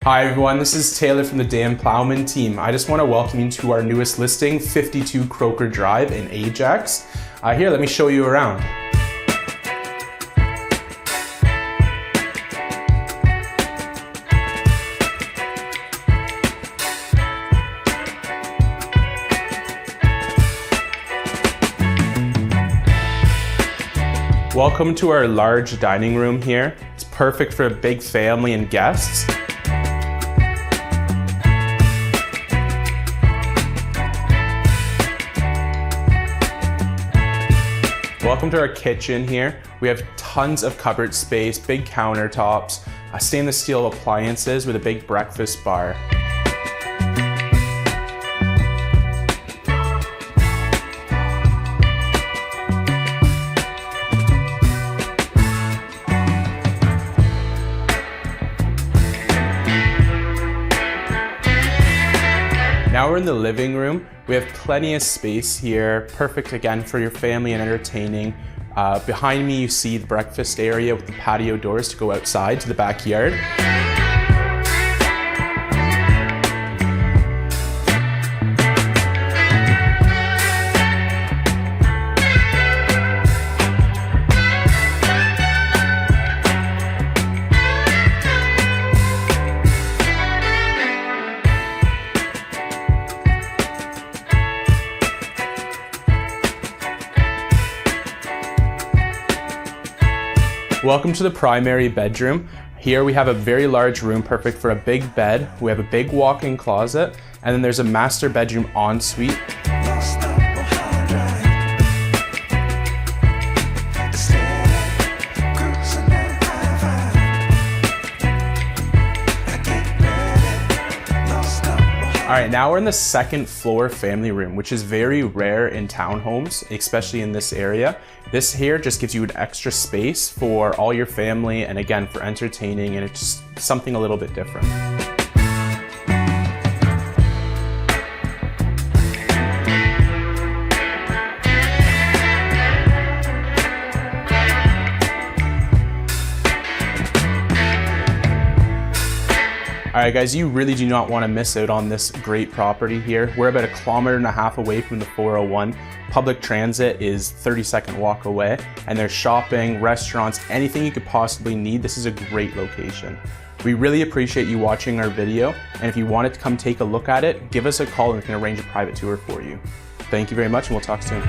Hi everyone, this is Taylor from the Plowman team. I just want to welcome you to our newest listing, 52 Croker Drive in Ajax. Here, let me show you around. Welcome to our large dining room here. It's perfect for a big family and guests. Welcome to our kitchen here. We have tons of cupboard space, big countertops, stainless steel appliances with a big breakfast bar. Now we're in the living room. We have plenty of space here, perfect again for your family and entertaining. Behind me you see the breakfast area with the patio doors to go outside to the backyard. Welcome to the primary bedroom. Here we have a very large room, perfect for a big bed. We have a big walk-in closet, and then there's a master bedroom ensuite. All right, now we're in the second floor family room, which is very rare in townhomes, especially in this area. This here just gives you an extra space for all your family and again, for entertaining, and it's just something a little bit different. All right guys, you really do not want to miss out on this great property here. We're about 1.5 kilometers away from the 401. Public transit is 30-second walk away, and there's shopping, restaurants, anything you could possibly need. This is a great location. We really appreciate you watching our video, and if you wanted to come take a look at it, give us a call and we can arrange a private tour for you. Thank you very much, and we'll talk soon.